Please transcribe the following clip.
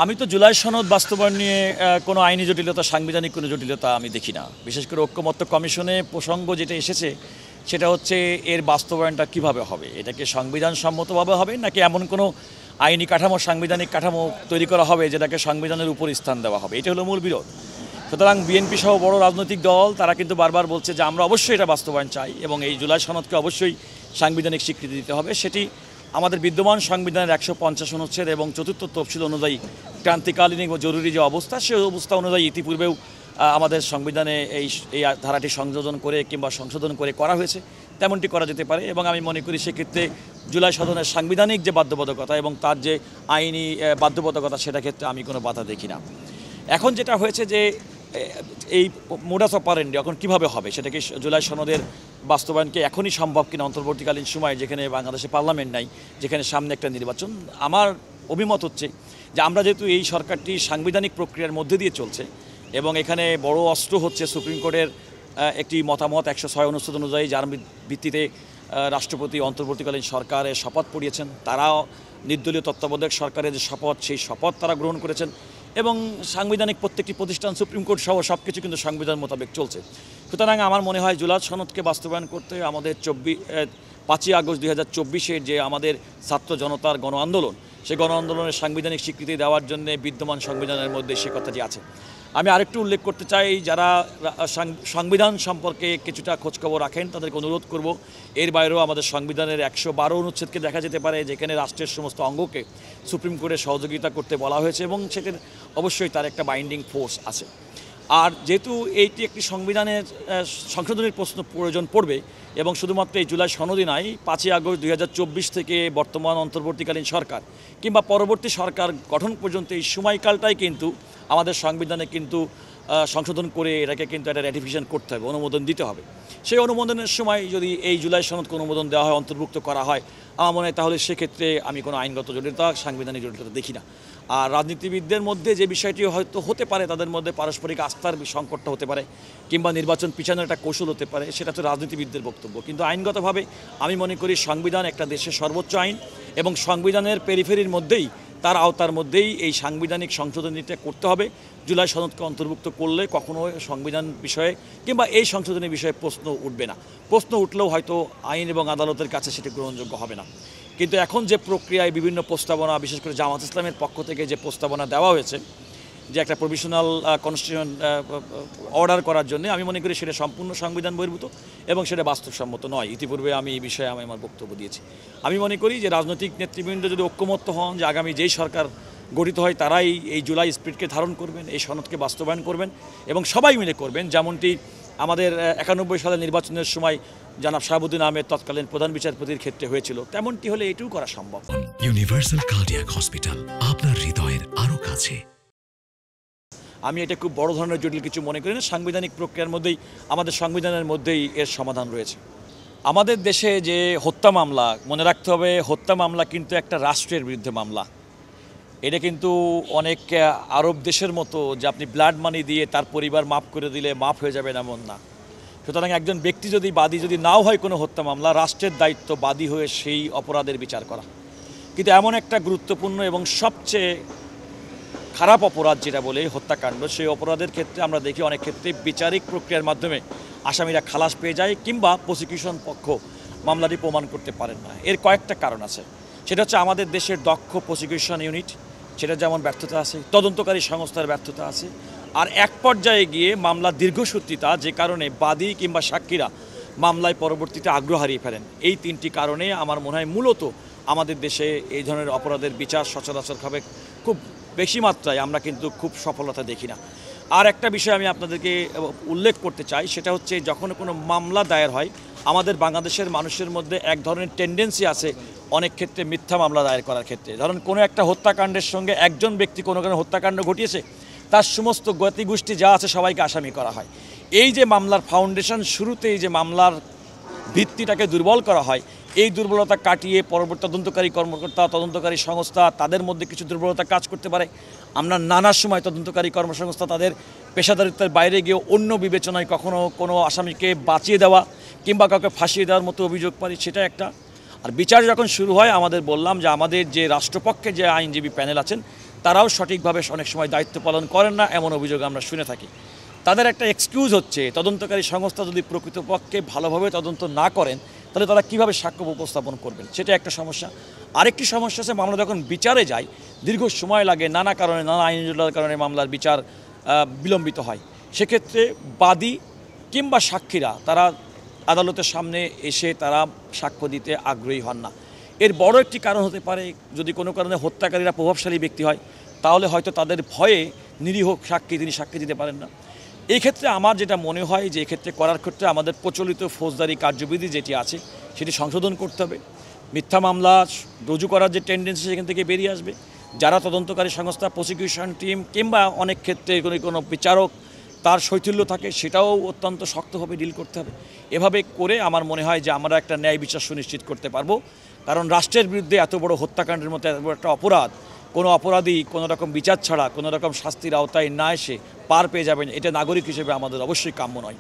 আমি তো জুলাই সনদ বাস্তবায়ন নিয়ে কোনো আইনি জটিলতা, সাংবিধানিক কোনো জটিলতা আমি দেখি না। বিশেষ করে ঐক্যমত্য কমিশনে প্রসঙ্গ যেটা এসেছে সেটা হচ্ছে এর বাস্তবায়নটা কিভাবে হবে, এটাকে সংবিধান সম্মতভাবে হবে নাকি এমন কোনো আইনি কাঠামো, সাংবিধানিক কাঠামো তৈরি করা হবে যেটাকে সংবিধানের উপর স্থান দেওয়া হবে, এটা হলো মূল বিরোধ। সুতরাং বিএনপি সহ বড় রাজনৈতিক দল তারা কিন্তু বারবার বলছে যে আমরা অবশ্যই এটা বাস্তবায়ন চাই এবং এই জুলাই সনদকে অবশ্যই সাংবিধানিক স্বীকৃতি দিতে হবে। সেটি আমাদের বিদ্যমান সংবিধানের 150 অনুচ্ছেদ এবং 4th তফসিল অনুযায়ী ক্রান্তিকালীন ও জরুরি যে অবস্থা, সেই অবস্থা অনুযায়ী ইতিপূর্বেও আমাদের সংবিধানে এই ধারাটি সংযোজন করে কিংবা সংশোধন করে করা হয়েছে, তেমনটি করা যেতে পারে। এবং আমি মনে করি সেক্ষেত্রে জুলাই সদনের সাংবিধানিক যে বাধ্যবাধকতা এবং তার যে আইনি বাধ্যবাধকতা, সেটা ক্ষেত্রে আমি কোনো বাধা দেখি না। এখন যেটা হয়েছে যে এই মোডাস অপারেন্ডি এখন কীভাবে হবে, সেটাকে জুলাই সনদের বাস্তবায়নকে এখনই সম্ভব কিনা অন্তর্বর্তীকালীন সময়, যেখানে বাংলাদেশে পার্লামেন্ট নাই, যেখানে সামনে একটা নির্বাচন। আমার অভিমত হচ্ছে যে আমরা যেহেতু এই সরকারটি সাংবিধানিক প্রক্রিয়ার মধ্যে দিয়ে চলছে এবং এখানে বড় অস্ত্র হচ্ছে সুপ্রিম কোর্টের একটি মতামত 106 অনুচ্ছেদ অনুযায়ী, যার ভিত্তিতে রাষ্ট্রপতি অন্তর্বর্তীকালীন সরকারের শপথ পড়িয়েছেন। তারাও নির্দলীয় তত্ত্বাবধায়ক সরকারের যে শপথ, সেই শপথ তারা গ্রহণ করেছেন এবং সাংবিধানিক প্রত্যেকটি প্রতিষ্ঠান, সুপ্রিম কোর্ট সহ সব কিছু কিন্তু সংবিধান মোতাবেক চলছে। সুতরাং আমার মনে হয় জুলাই সনদকে বাস্তবায়ন করতে আমাদের 5ই আগস্ট 2024-এর যে আমাদের ছাত্র জনতার গণ আন্দোলন, সেই গণ আন্দোলনের সাংবিধানিক স্বীকৃতি দেওয়ার জন্য বিদ্যমান সংবিধানের মধ্যে সে কথাটি আছে। আমি আরেকটু উল্লেখ করতে চাই, যারা সংবিধান সম্পর্কে কিছুটা খোঁজখবর রাখেন তাদেরকে অনুরোধ করব, এর বাইরেও আমাদের সংবিধানের 112 অনুচ্ছেদকে দেখা যেতে পারে, যেখানে রাষ্ট্রের সমস্ত অঙ্গকে সুপ্রিম কোর্টে সহযোগিতা করতে বলা হয়েছে এবং সেটার অবশ্যই তার একটা বাইন্ডিং ফোর্স আছে। আর যেহেতু এইটি একটি সংবিধানের সংশোধনের প্রয়োজন পড়বে এবং শুধুমাত্র এই জুলাই সনদই নয়, 5ই আগস্ট 2024 থেকে বর্তমান অন্তর্বর্তীকালীন সরকার কিংবা পরবর্তী সরকার গঠন পর্যন্ত এই সময়কালটাই কিন্তু আমাদের সংবিধানে কিন্তু সংশোধন করে এটাকে কিন্তু একটা র্যাটিফিকেশন করতে হবে, অনুমোদন দিতে হবে। সেই অনুমোদনের সময় যদি এই জুলাই সনদকে অনুমোদন দেওয়া হয়, অন্তর্ভুক্ত করা হয়, আমার মনে হয় তাহলে সেক্ষেত্রে আমি কোনো আইনগত জটিলতা, সাংবিধানিক জটিলতা দেখি না। আর রাজনীতিবিদদের মধ্যে যে বিষয়টি হয়তো হতে পারে, তাদের মধ্যে পারস্পরিক আস্থার সংকটটা হতে পারে কিংবা নির্বাচন পিছানোর একটা কৌশল হতে পারে, সেটা তো রাজনীতিবিদদের বক্তব্য। কিন্তু আইনগতভাবে আমি মনে করি সংবিধান একটা দেশের সর্বোচ্চ আইন এবং সংবিধানের পেরিফেরির মধ্যেই, তার আওতার মধ্যেই এই সাংবিধানিক সংশোধনীটা করতে হবে। জুলাই সনদকে অন্তর্ভুক্ত করলে কখনো সংবিধান বিষয়ে কিংবা এই সংশোধনী বিষয়ে প্রশ্ন উঠবে না। প্রশ্ন উঠলেও হয়তো আইন এবং আদালতের কাছে সেটি গ্রহণযোগ্য হবে না। কিন্তু এখন যে প্রক্রিয়ায় বিভিন্ন প্রস্তাবনা, বিশেষ করে জামাত ইসলামের পক্ষ থেকে যে প্রস্তাবনা দেওয়া হয়েছে যে একটা প্রভিশনাল কনস্টিটিউশন অর্ডার করার জন্য, আমি মনে করি সেটা সম্পূর্ণ সংবিধান বহির্ভূত এবং সেটা বাস্তবসম্মত নয়। ইতিপূর্বে আমি এই বিষয়ে আমার বক্তব্য দিয়েছি। আমি মনে করি যে রাজনৈতিক নেতৃবৃন্দ যদি ঐক্যমত্য হন যে আগামী যেই সরকার গঠিত হয় তারাই এই জুলাই স্পিরিটকে ধারণ করবেন, এই সনদকে বাস্তবায়ন করবেন এবং সবাই মিলে করবেন, যেমনটি আমাদের 91 সালের নির্বাচনের সময় জনাব শাহাবুদ্দিন আহমেদ তৎকালীন প্রধান বিচারপতির ক্ষেত্রে হয়েছিল, তেমনটি হলে এটিও করা সম্ভব। ইউনিভার্সাল কার্ডিয়াক হসপিটাল, আপনার হৃদয়ের আরো কাছে। আমি এটা খুব বড় ধরনের জটিল কিছু মনে করি না। সাংবিধানিক প্রক্রিয়ার মধ্যেই, আমাদের সংবিধানের মধ্যেই এর সমাধান রয়েছে। আমাদের দেশে যে হত্যা মামলা, মনে রাখতে হবে হত্যা মামলা কিন্তু একটা রাষ্ট্রের বিরুদ্ধে মামলা। এটা কিন্তু অনেক আরব দেশের মতো যে আপনি ব্লাড মানি দিয়ে তার পরিবার মাফ করে দিলে মাফ হয়ে যাবে এমন না। সুতরাং একজন ব্যক্তি যদি বাদী যদি নাও হয় কোনো হত্যা মামলা, রাষ্ট্রের দায়িত্ব বাদী হয়ে সেই অপরাধের বিচার করা। কিন্তু এমন একটা গুরুত্বপূর্ণ এবং সবচেয়ে খারাপ অপরাধ যেটা বলে হত্যাকাণ্ড, সেই অপরাধের ক্ষেত্রে আমরা দেখি অনেক ক্ষেত্রে বিচারিক প্রক্রিয়ার মাধ্যমে আসামিরা খালাস পেয়ে যায় কিংবা প্রসিকিউশন পক্ষ মামলাটি প্রমাণ করতে পারেন না। এর কয়েকটা কারণ আছে। সেটা হচ্ছে আমাদের দেশের দক্ষ প্রসিকিউশন ইউনিট, সেটা যেমন ব্যর্থতা আছে, তদন্তকারী সংস্থার ব্যর্থতা আছে, আর এক পর্যায়ে গিয়ে মামলার দীর্ঘসূত্রিতা, যে কারণে বাদী কিংবা সাক্ষীরা মামলায় পরবর্তীতে আগ্রহ হারিয়ে ফেলেন। এই 3টি কারণে আমার মনে হয় মূলত আমাদের দেশে এই ধরনের অপরাধের বিচার সচরাচরভাবে খুব বেশি মাত্রায় আমরা কিন্তু খুব সফলতা দেখি না। আর একটা বিষয় আমি আপনাদেরকে উল্লেখ করতে চাই, সেটা হচ্ছে যখন কোনো মামলা দায়ের হয়, আমাদের বাংলাদেশের মানুষের মধ্যে এক ধরনের টেন্ডেন্সি আছে অনেক ক্ষেত্রে মিথ্যা মামলা দায়ের করার ক্ষেত্রে। ধরুন কোনো একটা হত্যাকাণ্ডের সঙ্গে একজন ব্যক্তি কোনো হত্যাকাণ্ড ঘটিয়েছে, তার সমস্ত গতিগোষ্ঠী যা আছে সবাইকে আসামি করা হয়। এই যে মামলার ফাউন্ডেশন, শুরুতেই যে মামলার ভিত্তিটাকে দুর্বল করা হয়, এই দুর্বলতা কাটিয়ে পরবর্তী তদন্তকারী কর্মকর্তা, তদন্তকারী সংস্থা, তাদের মধ্যে কিছু দুর্বলতা কাজ করতে পারে। আমরা নানা সময় তদন্তকারী কর্মসংস্থা তাদের পেশাদারিত্বের বাইরে গিয়ে অন্য বিবেচনায় কখনো কোনো আসামিকে বাঁচিয়ে দেওয়া কিংবা কাউকে ফাঁসিয়ে দেওয়ার মতো অভিযোগ পারি, সেটা একটা। আর বিচার যখন শুরু হয়, আমাদের বললাম যে আমাদের যে রাষ্ট্রপক্ষে যে আইনজীবী প্যানেল আছেন, তারাও সঠিকভাবে অনেক সময় দায়িত্ব পালন করেন না, এমন অভিযোগ আমরা শুনে থাকি। তাদের একটা এক্সকিউজ হচ্ছে তদন্তকারী সংস্থা যদি প্রকৃতপক্ষে ভালোভাবে তদন্ত না করেন তাহলে তারা কীভাবে সাক্ষ্য উপস্থাপন করবেন, সেটা একটা সমস্যা। আরেকটি সমস্যা আছে, মামলা যখন বিচারে যায় দীর্ঘ সময় লাগে, নানা কারণে, নানা আইনি জটিলতার কারণে মামলার বিচার বিলম্বিত হয়। সেক্ষেত্রে বাদী কিংবা সাক্ষীরা তারা আদালতের সামনে এসে তারা সাক্ষ্য দিতে আগ্রহী হন না। এর বড় একটি কারণ হতে পারে, যদি কোনো কারণে হত্যাকারীরা প্রভাবশালী ব্যক্তি হয় তাহলে হয়তো তাদের ভয়ে নিরীহ সাক্ষী তিনি সাক্ষী দিতে পারেন না। এই ক্ষেত্রে আমার যেটা মনে হয় যে এক্ষেত্রে করার ক্ষেত্রে আমাদের প্রচলিত ফৌজদারি কার্যবিধি যেটি আছে সেটি সংশোধন করতে হবে। মিথ্যা মামলা রুজু করার যে টেন্ডেন্সি সেখান থেকে বেরিয়ে আসবে। যারা তদন্তকারী সংস্থা, প্রসিকিউশন টিম কিংবা অনেক ক্ষেত্রে কোনো বিচারক তার শৈথিল্য থাকে, সেটাও অত্যন্ত শক্তভাবে ডিল করতে হবে। এভাবে করে আমার মনে হয় যে আমরা একটা ন্যায় বিচার সুনিশ্চিত করতে পারবো। কারণ রাষ্ট্রের বিরুদ্ধে এত বড় হত্যাকাণ্ডের মতো এত বড় একটা অপরাধ, কোনো অপরাধী কোনো রকম বিচার ছাড়া কোনো রকম শাস্তির আওতায় না এসে পার পেয়ে যাবেন, এটা নাগরিক হিসেবে আমাদের অবশ্যই কাম্য নয়।